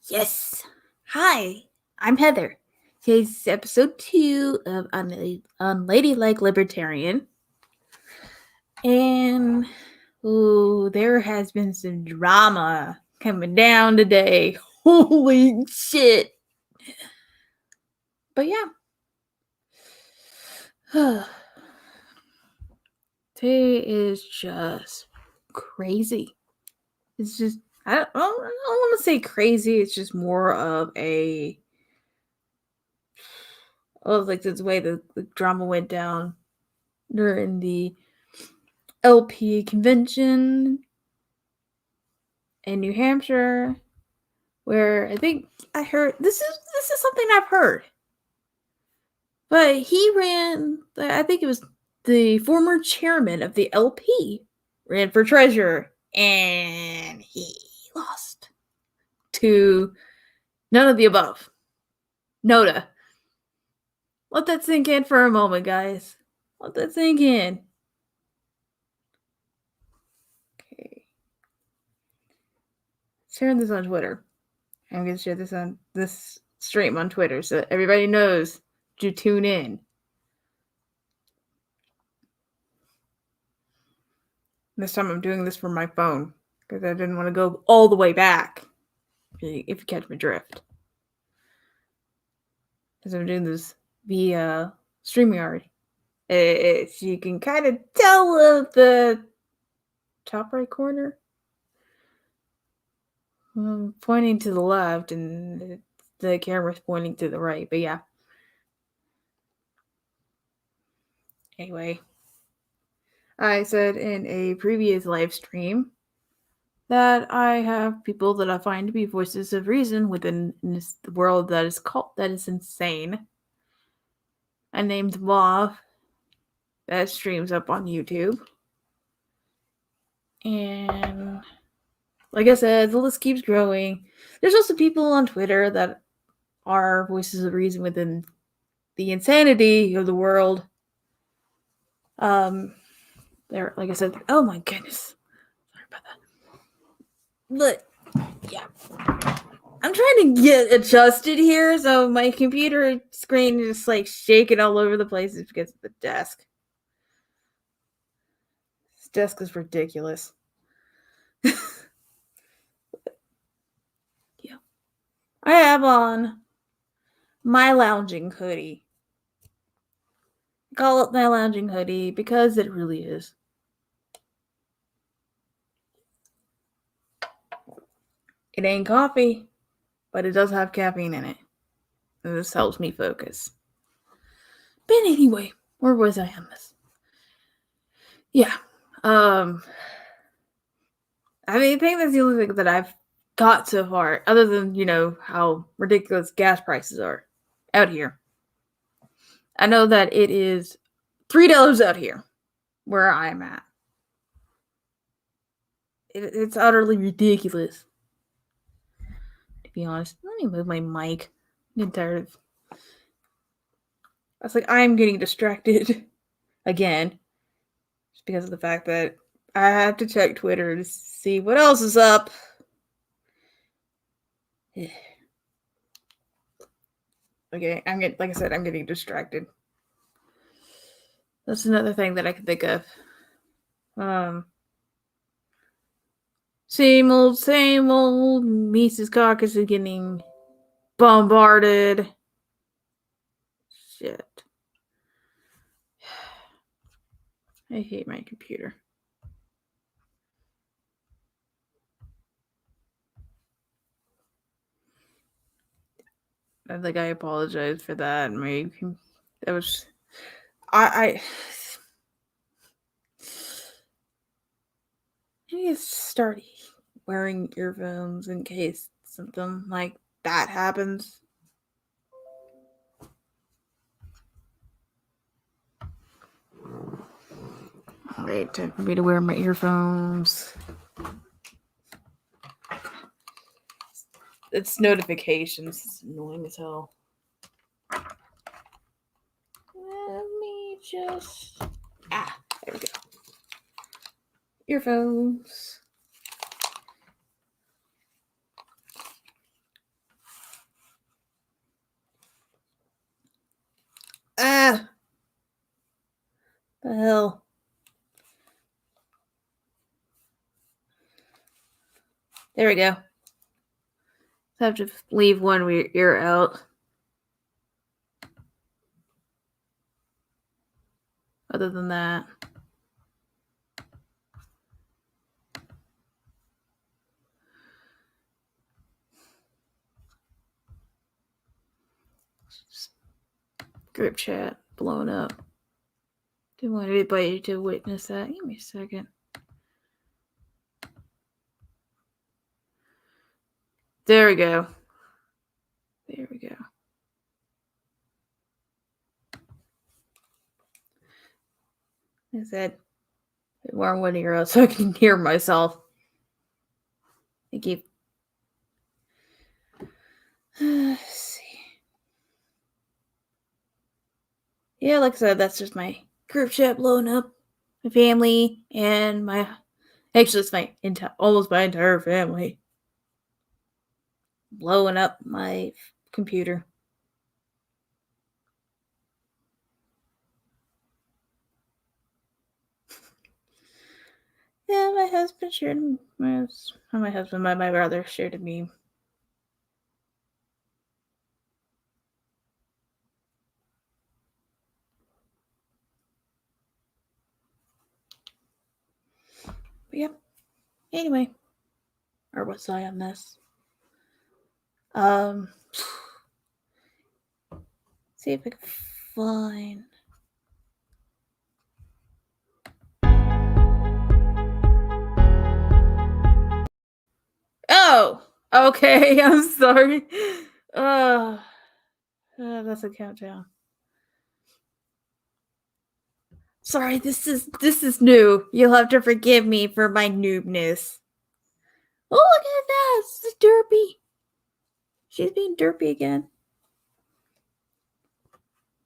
Yes. Hi, I'm Heather. Today's episode 2 of Unladylike Libertarian. And there has been some drama coming down today. Holy shit. But yeah. Today is just crazy. It's just, I don't want to say crazy. It's just more of a, like this way the drama went down during the LP convention in New Hampshire, where I think I heard this is something I've heard. But he ran, I think it was the former chairman of the LP ran for treasurer, and he lost to none of the above. Noda. Let that sink in for a moment, guys. Let that sink in. Okay. Sharing this on Twitter. I'm going to share this on this stream on Twitter so that everybody knows to tune in. This time I'm doing this from my phone because I didn't want to go all the way back, if you catch my drift. Because I'm doing this via StreamYard. You can kind of tell the top right corner. I'm pointing to the left and the camera's pointing to the right, but yeah. Anyway, I said in a previous live stream that I have people that I find to be voices of reason within this world that is insane. I named them off. That streams up on YouTube. And like I said, the list keeps growing. There's also people on Twitter that are voices of reason within the insanity of the world. There, like I said, oh my goodness. Sorry about that. But yeah. I'm trying to get adjusted here, so my computer screen is just like shaking all over the place because of the desk. This desk is ridiculous. Yeah. I have on my lounging hoodie. I call it my lounging hoodie because it really is. It ain't coffee, but it does have caffeine in it. And this helps me focus. But anyway, where was I on this? Yeah. I mean, I think that's the only thing that I've got so far, other than, how ridiculous gas prices are out here. I know that it is $3 out here where I'm at. It's utterly ridiculous. To be honest, let me move my mic. I'm getting tired of. I was like, I'm getting distracted again, just because of the fact that I have to check Twitter to see what else is up. Okay, I'm getting distracted. That's another thing that I can think of. Same old. Mises Caucus is getting bombarded. Shit. I hate my computer. I think I apologize for that. That was I need to start wearing earphones in case something like that happens. Wait, time for me to wear my earphones. It's notifications. It's annoying as hell. Let me just... there we go. Earphones. The hell? There we go. I have to leave one ear out. Other than that. Group chat blown up. Didn't want anybody to witness that. Give me a second. There we go. There we go. I said, wear one ear out so I can hear myself. I keep. Let's see. Yeah, like I said, that's just my group chat blowing up. My family and my. Actually, it's my almost my entire family blowing up my computer. Yeah, my husband shared my brother shared a meme. But yep. Anyway, or was I on this? See if I can find. Oh, okay. I'm sorry. That's a countdown. Sorry, this is new. You'll have to forgive me for my noobness. Oh, look at that! It's Derpy. She's being derpy again.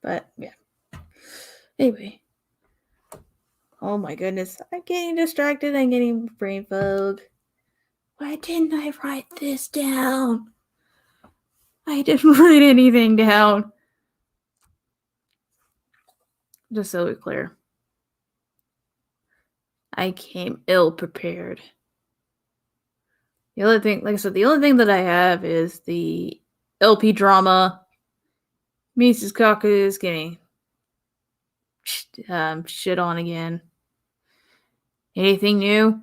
But yeah. Anyway. Oh my goodness. I'm getting distracted. I'm getting brain fog. Why didn't I write this down? I didn't write anything down. Just so we're clear. I came ill prepared. The other thing, like I said, the only thing that I have is the LP drama. Mises Caucus getting shit on again. Anything new?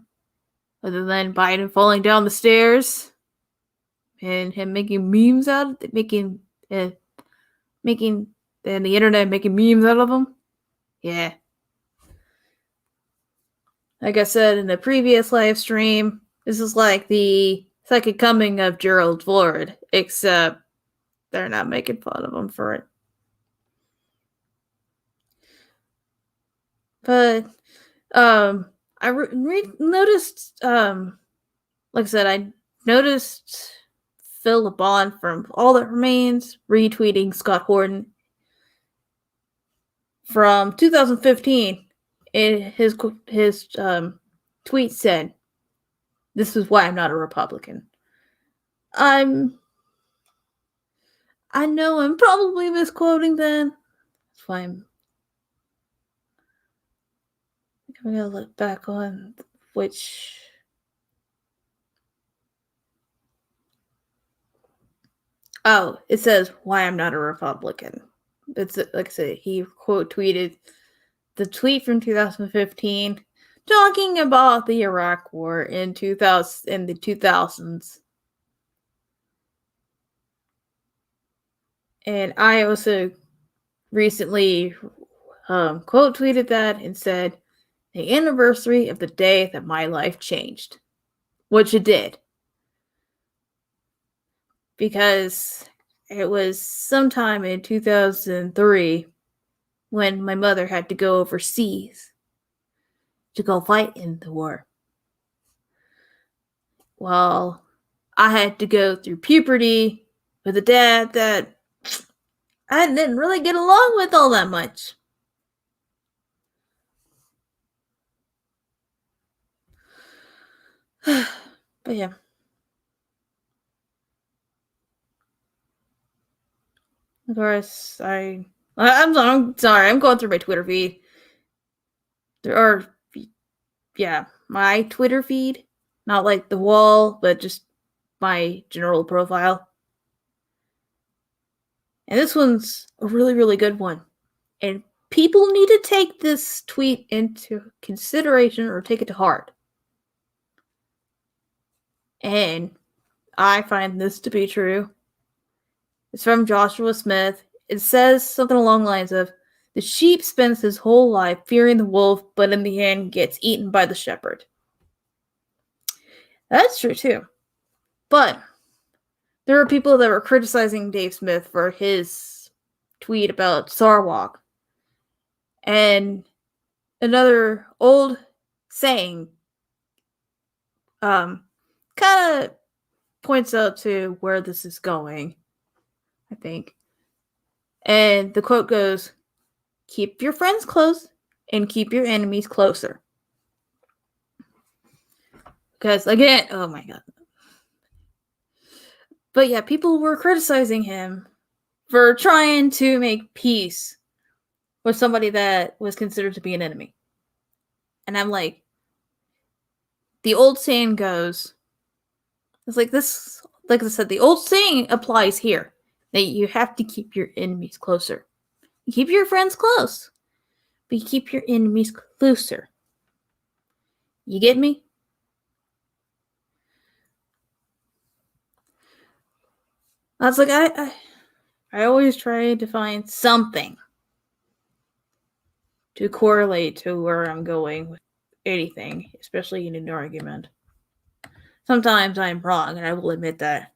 Other than Biden falling down the stairs and him making memes out of it, making and the internet making memes out of him? Yeah. Like I said in the previous live stream, this is like the second coming of Gerald Ford, except they're not making fun of him for it. But I noticed, like I said, I noticed Phil LeBon from All That Remains retweeting Scott Horton from 2015. His tweet said, "This is why I'm not a Republican." I know I'm probably misquoting that. That's why I'm gonna look back on which. Oh, it says why I'm not a Republican. It's like I said, he quote tweeted the tweet from 2015 talking about the Iraq War in the 2000s. And I also recently quote tweeted that and said, the anniversary of the day that my life changed. Which it did. Because it was sometime in 2003 when my mother had to go overseas to go fight in the war. Well, I had to go through puberty with a dad that I didn't really get along with all that much. But yeah. Of course, I'm sorry. I'm going through my Twitter feed. there are, yeah, my Twitter feed, not like the wall, but just my general profile. And this one's a really, really good one. And people need to take this tweet into consideration or take it to heart. And I find this to be true. It's from Joshua Smith. It says something along the lines of, the sheep spends his whole life fearing the wolf, but in the end gets eaten by the shepherd. That's true too. But there were people that were criticizing Dave Smith for his tweet about Sarwalk. And another old saying kind of points out to where this is going, I think. And the quote goes, keep your friends close and keep your enemies closer. Because, again, oh my god. But yeah, people were criticizing him for trying to make peace with somebody that was considered to be an enemy. And I'm like, the old saying goes, it's like this, like I said, the old saying applies here, that you have to keep your enemies closer. You keep your friends close, but you keep your enemies closer. You get me? I was like, I always try to find something to correlate to where I'm going with anything, especially in an argument. Sometimes I'm wrong, and I will admit that.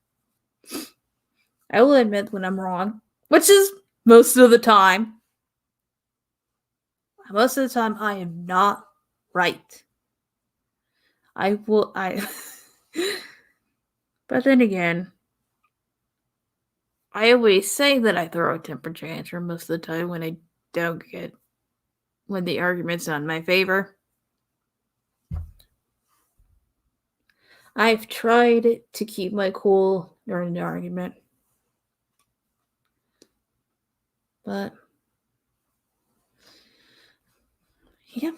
I will admit when I'm wrong, which is most of the time. Most of the time, I am not right. But then again, I always say that I throw a temper tantrum most of the time when I don't get, when the argument's not in my favor. I've tried to keep my cool during the argument. But, yeah.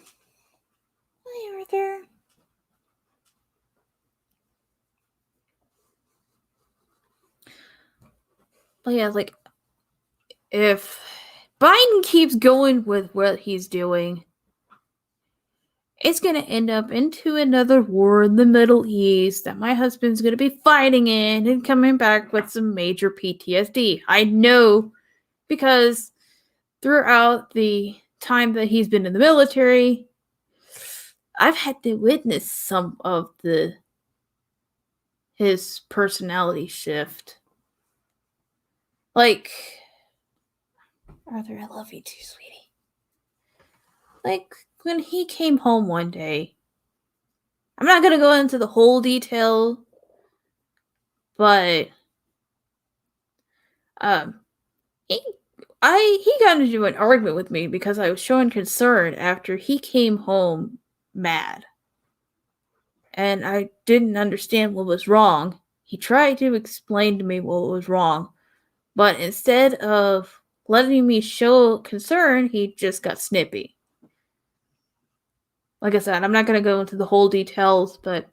Hi, Arthur. But yeah, like, if Biden keeps going with what he's doing, it's going to end up into another war in the Middle East that my husband's going to be fighting in and coming back with some major PTSD. I know, because throughout the time that he's been in the military, I've had to witness some of his personality shift. Like, Arthur, I love you too, sweetie. Like, when he came home one day, I'm not going to go into the whole detail, but he got into an argument with me because I was showing concern after he came home mad. And I didn't understand what was wrong. He tried to explain to me what was wrong, but instead of letting me show concern, he just got snippy. Like I said, I'm not going to go into the whole details, but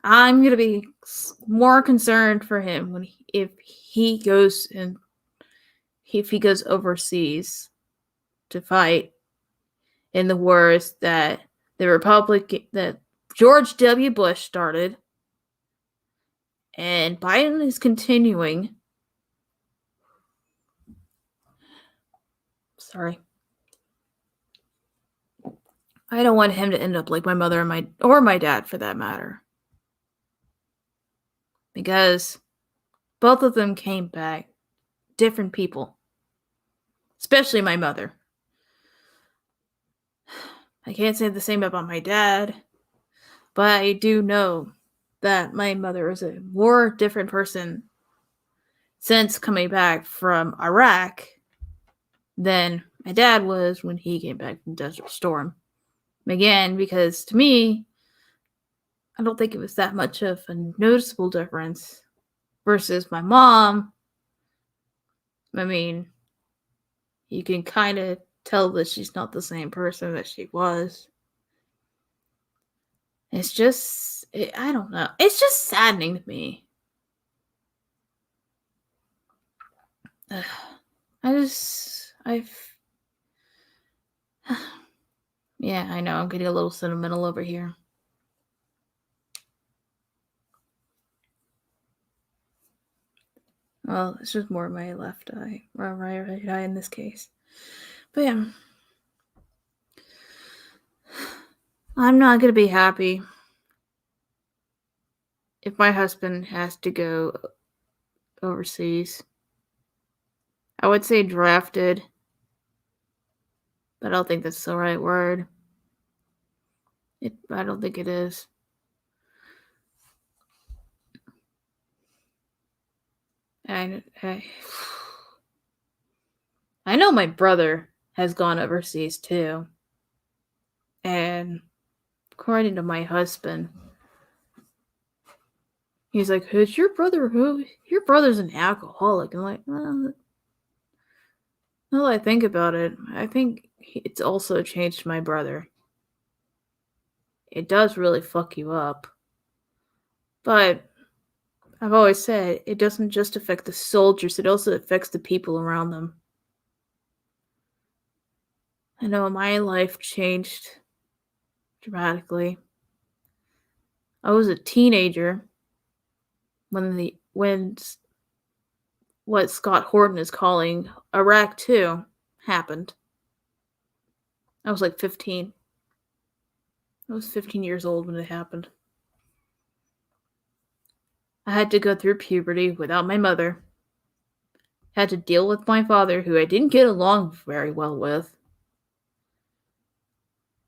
I'm going to be more concerned for him if he goes overseas to fight in the wars that that George W. Bush started, and Biden is continuing. Sorry. I don't want him to end up like my mother or my dad, for that matter. Because both of them came back different people. Especially my mother. I can't say the same about my dad, but I do know that my mother is a more different person since coming back from Iraq than my dad was when he came back from Desert Storm. Again, because to me, I don't think it was that much of a noticeable difference. Versus my mom, I mean, you can kind of tell that she's not the same person that she was. It's just, I don't know. It's just saddening to me. Yeah, I know, I'm getting a little sentimental over here. Well, it's just more my left eye, or my right eye in this case. But yeah, I'm not gonna be happy if my husband has to go overseas. I would say drafted, but I don't think that's the right word. I don't think it is. I know my brother has gone overseas too. And according to my husband, he's like, "Who's your brother? Who? Your brother's an alcoholic." I'm like, well, now that I think about it, I think it's also changed my brother. It does really fuck you up. But I've always said it doesn't just affect the soldiers, it also affects the people around them. I know my life changed dramatically. I was a teenager when what Scott Horton is calling Iraq 2 happened. I was like 15. I was 15 years old when it happened. I had to go through puberty without my mother. Had to deal with my father, who I didn't get along very well with.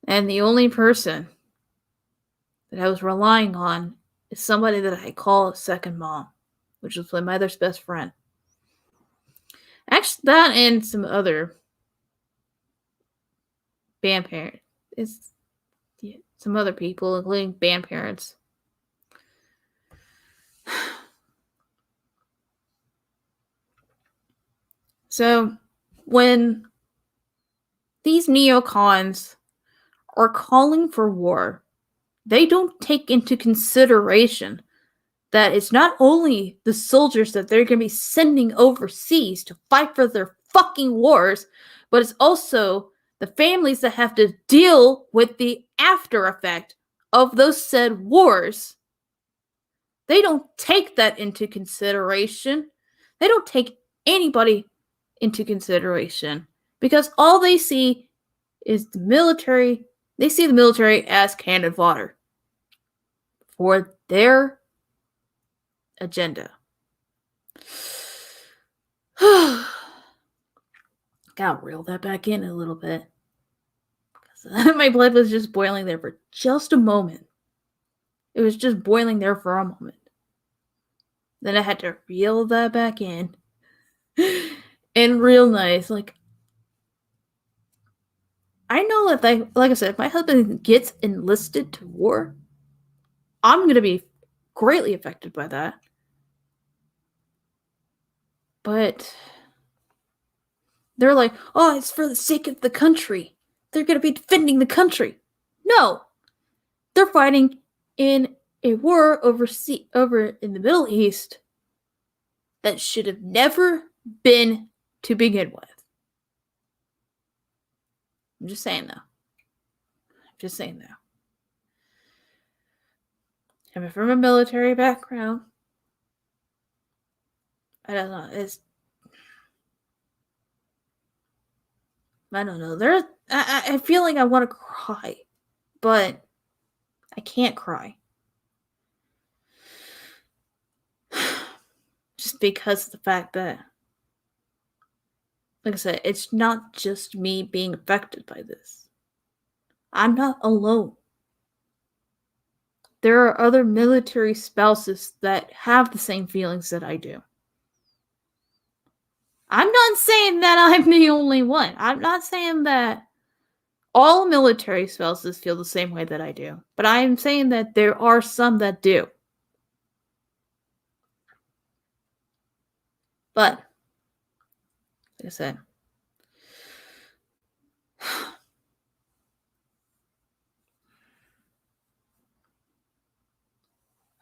And the only person that I was relying on is somebody that I call a second mom, which was my mother's best friend. Actually, that and some other band parents. Some other people, including band parents. So, when these neocons are calling for war, they don't take into consideration that it's not only the soldiers that they're going to be sending overseas to fight for their fucking wars, but it's also the families that have to deal with the after effect of those said wars. They don't take that into consideration. They don't take anybody into consideration because all they see is the military. They see the military as cannon fodder for their agenda. Gotta reel that back in a little bit. My blood was just boiling there for just a moment. It was just boiling there for a moment. Then I had to reel that back in. And real nice. Like, I know that, like I said, if my husband gets enlisted to war, I'm going to be greatly affected by that. But they're like, oh, it's for the sake of the country. They're going to be defending the country. No. They're fighting in a war over in the Middle East that should have never been to begin with. I'm just saying, though. I'm from a military background. I don't know. I don't know. I feel like I want to cry, but I can't cry. Just because of the fact that, like I said, it's not just me being affected by this. I'm not alone. There are other military spouses that have the same feelings that I do. I'm not saying that I'm the only one. I'm not saying that all military spouses feel the same way that I do. But I am saying that there are some that do. But, like I said,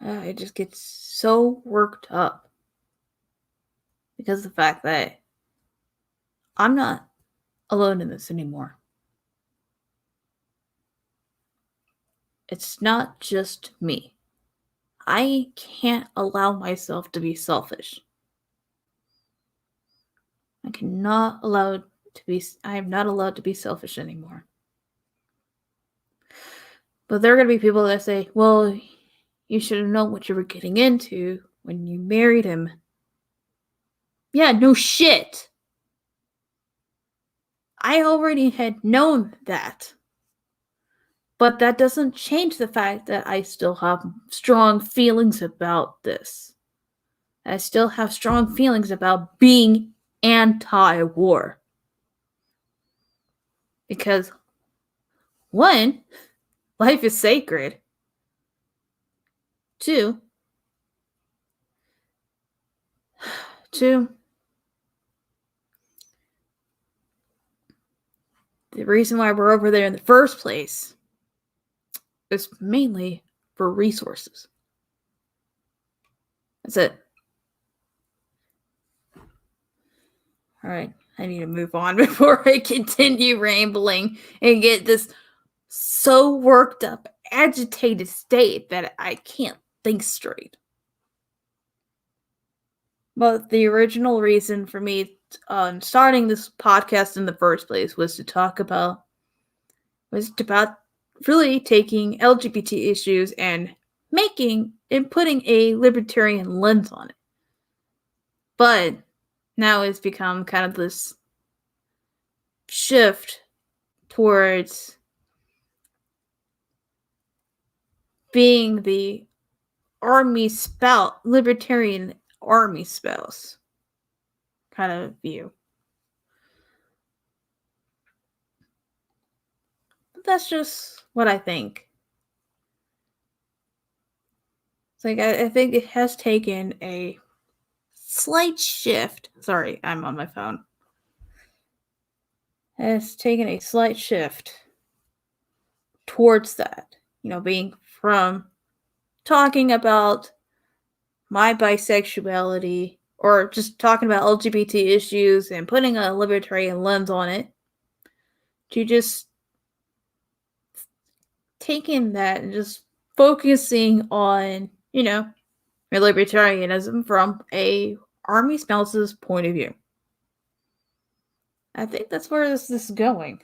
I just get so worked up because of the fact that I'm not alone in this anymore. It's not just me. I can't allow myself to be selfish. I am not allowed to be selfish anymore. But there are going to be people that say, well, you should have known what you were getting into when you married him. Yeah, no shit. I already had known that. But that doesn't change the fact that I still have strong feelings about this. I still have strong feelings about being anti-war. Because, one, life is sacred. Two, the reason why we're over there in the first place is mainly for resources. That's it. Alright, I need to move on before I continue rambling and get this so worked up, agitated state that I can't think straight. But the original reason for me starting this podcast in the first place was about really taking LGBT issues and putting a libertarian lens on it. But now it's become kind of this shift towards being the libertarian army spouse kind of view. But that's just what I think. It's like I think it has taken a slight shift. Sorry, I'm on my phone. It has taken a slight shift towards that. Being from talking about my bisexuality or just talking about LGBT issues and putting a libertarian lens on it to just taking that and just focusing on, libertarianism from a army spouse's point of view. I think that's where this is going.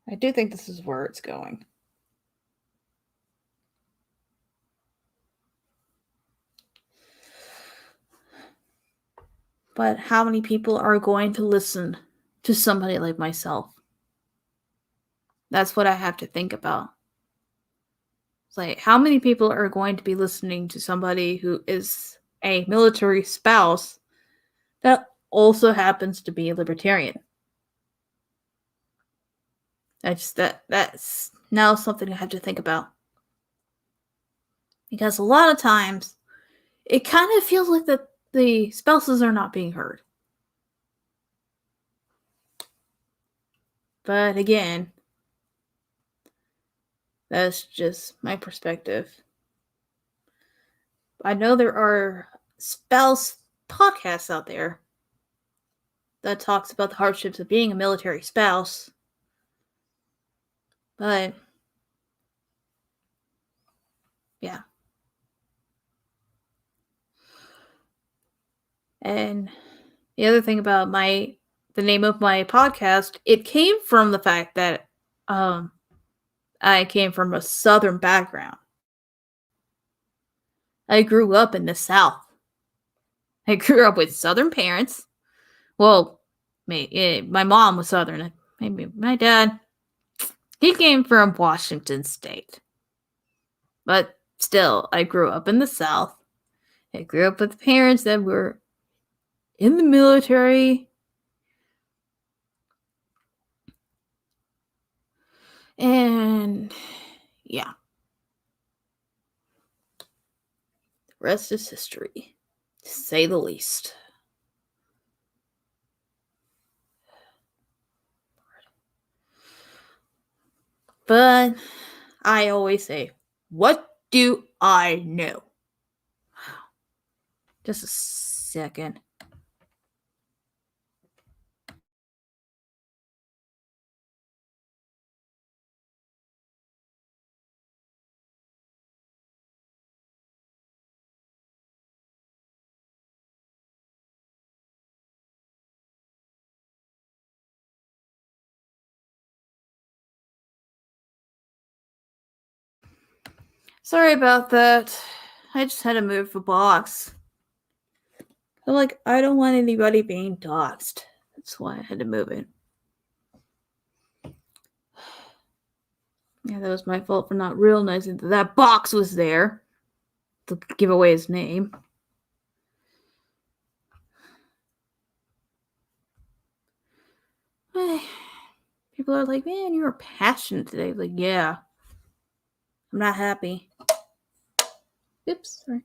I do think this is where it's going. But how many people are going to listen to somebody like myself? That's what I have to think about. It's like, how many people are going to be listening to somebody who is a military spouse that also happens to be a libertarian? That's now something I have to think about. Because a lot of times, it kind of feels like the spouses are not being heard. But again, that's just my perspective. I know there are spouse podcasts out there that talks about the hardships of being a military spouse. But yeah. And the other thing about the name of my podcast, it came from the fact that I came from a Southern background. I grew up in the South. I grew up with Southern parents. Well, my mom was Southern. Maybe my dad, he came from Washington State. But still, I grew up in the South. I grew up with parents that were in the military. And yeah. The rest is history. to say the least. But I always say, what do I know? Just a second. Sorry about that. I just had to move the box. I don't want anybody being doxxed. That's why I had to move it. Yeah, that was my fault for not realizing that box was there to give away his name. People are like, man, you were passionate today. Like, yeah. I'm not happy. Oops, sorry.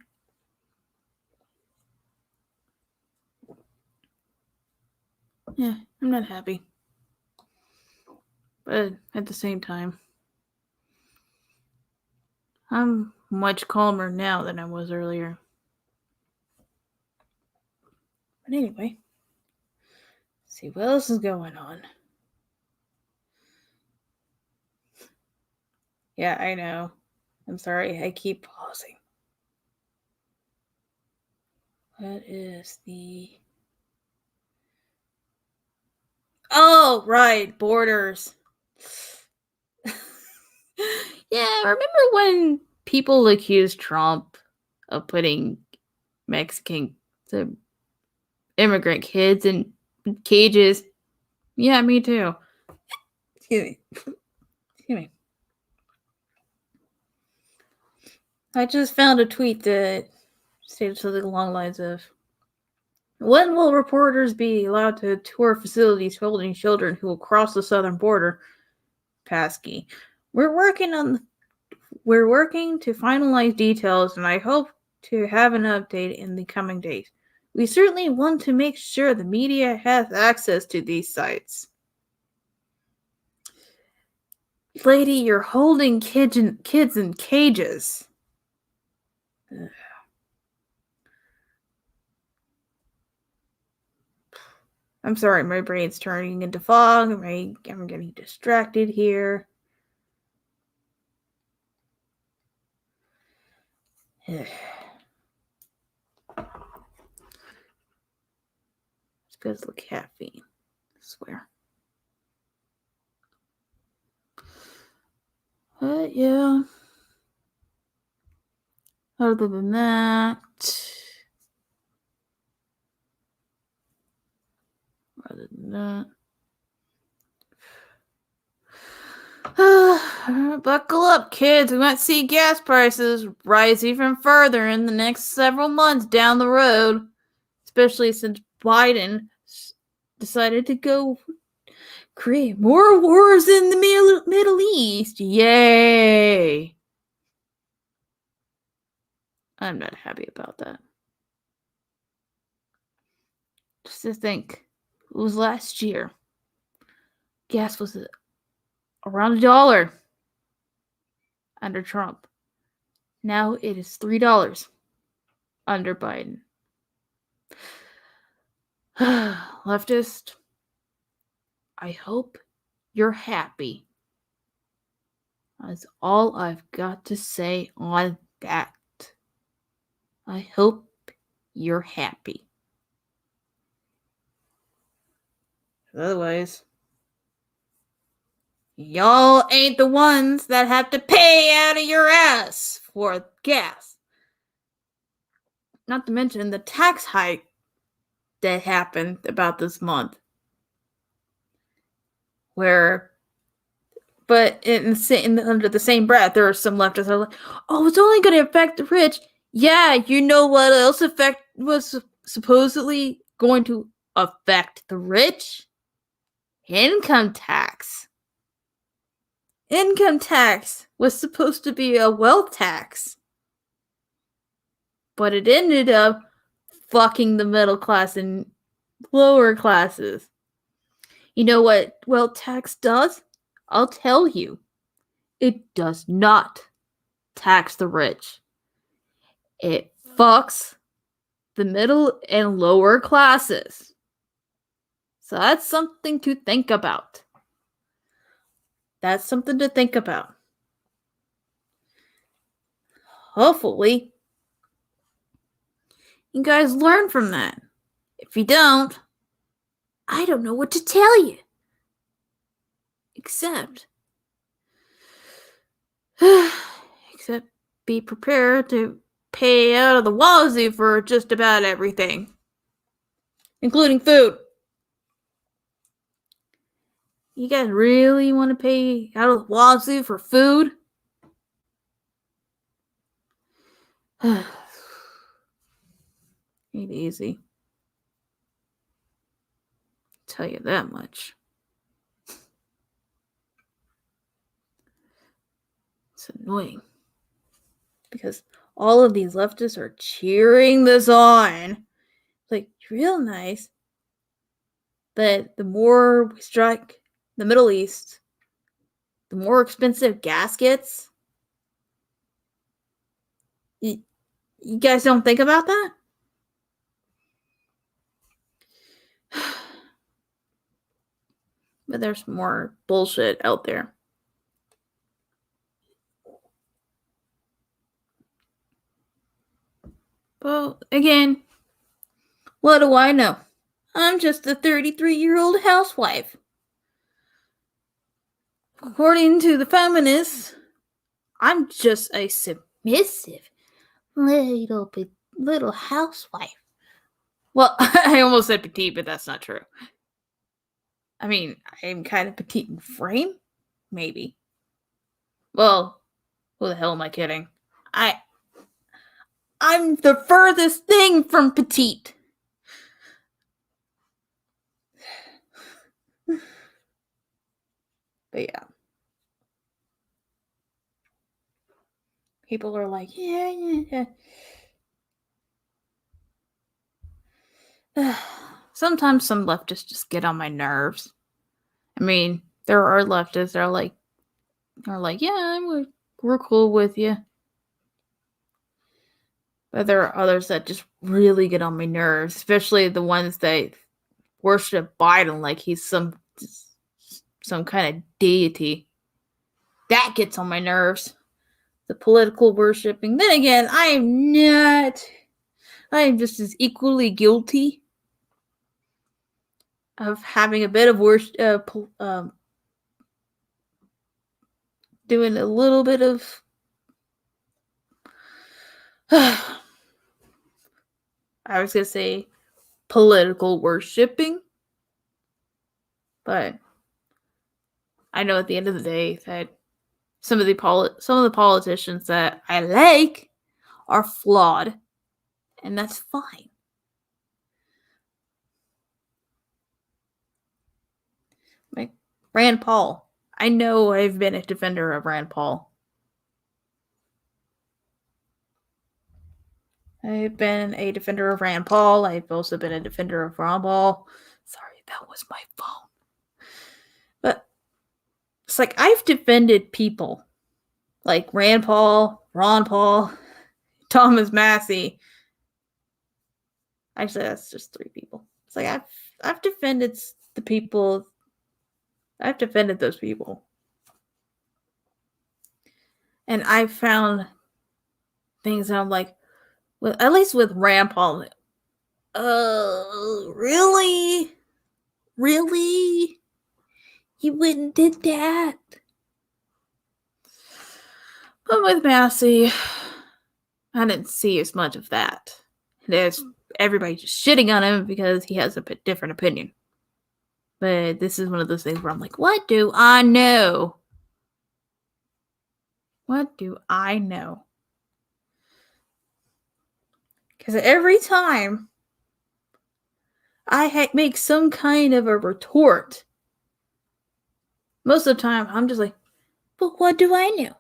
Yeah, I'm not happy. But at the same time, I'm much calmer now than I was earlier. But anyway, let's see what else is going on. Yeah, I know. I'm sorry, I keep pausing. What is the... Oh, right, borders. Yeah, remember when people accused Trump of putting Mexican immigrant kids in cages? Yeah, me too. Excuse me. I just found a tweet that stated something along the lines of, when will reporters be allowed to tour facilities holding children who will cross the southern border? Paskey. We're working to finalize details, and I hope to have an update in the coming days. We certainly want to make sure the media has access to these sites. Lady, you're holding kids in cages. Ugh. I'm sorry, my brain's turning into fog. I'm getting distracted here. It's because of the caffeine, I swear. But yeah. Other than that, buckle up, kids. We might see gas prices rise even further in the next several months down the road, especially since Biden decided to go create more wars in the Middle East. Yay! I'm not happy about that. Just to think, it was last year. Gas was around $1 under Trump. Now it is $3 under Biden. Leftist, I hope you're happy. That's all I've got to say on that. I hope you're happy. Otherwise, y'all ain't the ones that have to pay out of your ass for gas. Not to mention the tax hike that happened about this month. But under the same breath, there are some leftists that are like, oh, it's only going to affect the rich. Yeah, you know what else was supposedly going to affect the rich? Income tax. Income tax was supposed to be a wealth tax. But it ended up fucking the middle class and lower classes. You know what wealth tax does? I'll tell you. It does not tax the rich. It fucks the middle and lower classes. So that's something to think about. That's something to think about. Hopefully, you guys learn from that. If you don't, I don't know what to tell you. Except be prepared to pay out of the wazoo for just about everything, including food. You guys really want to pay out of the wazoo for food? Ain't easy. I'll tell you that much. It's annoying. Because all of these leftists are cheering this on. It's like, real nice. But the more we strike the Middle East, the more expensive gas gets. You guys don't think about that? But there's more bullshit out there. But again, what do I know? I'm just a 33-year-old housewife. According to the feminists, I'm just a submissive little housewife. Well, I almost said petite, but that's not true. I mean, I'm kind of petite in frame, maybe. Well, who the hell am I kidding? I'm the furthest thing from petite. But yeah. People are like, yeah. Sometimes some leftists just get on my nerves. I mean, there are leftists that are like, yeah, we're cool with you. But there are others that just really get on my nerves, especially the ones that worship Biden like he's some kind of deity. That gets on my nerves. The political worshipping. Then again, I am not. I am just as equally guilty of having a bit of worship, doing a little bit of. I was gonna say political worshipping, but I know at the end of the day that some of the politicians that I like are flawed, and that's fine. Like Rand Paul. I know I've been a defender of Rand Paul. I've been a defender of Rand Paul. I've also been a defender of Ron Paul. Sorry, that was my phone. But it's like I've defended people like Rand Paul, Ron Paul, Thomas Massey. Actually, that's just 3 people. It's like I've defended the people. I've defended those people. And I found things that I'm like, well, at least with Rand Paul, really? Really? You wouldn't did that? But with Massey, I didn't see as much of that. There's everybody just shitting on him because he has a bit different opinion. But this is one of those things where I'm like, what do I know? What do I know? Because every time I make some kind of a retort, most of the time I'm just like, but what do I know?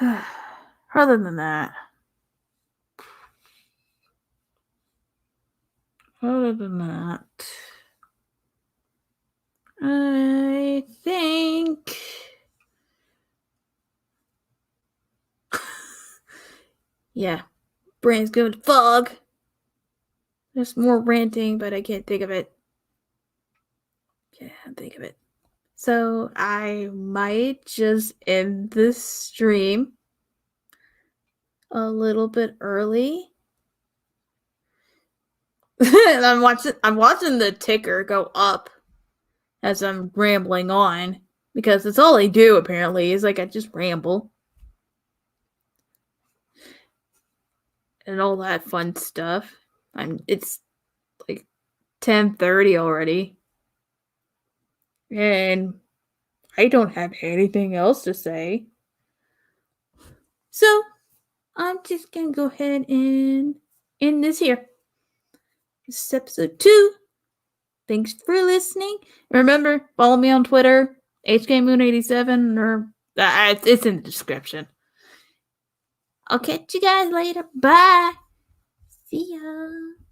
Other than that, I think yeah, brain's going to fog. There's more ranting, but I can't think of it. Can't think of it. So I might just end this stream a little bit early. I'm watching the ticker go up as I'm rambling on, because it's all I do apparently, is like I just ramble. And all that fun stuff. It's like 10:30 already. And I don't have anything else to say. So I'm just gonna go ahead and end this here. This is episode 2. Thanks for listening. Remember, follow me on Twitter, HKMoon87, or it's in the description. I'll catch you guys later. Bye. See ya.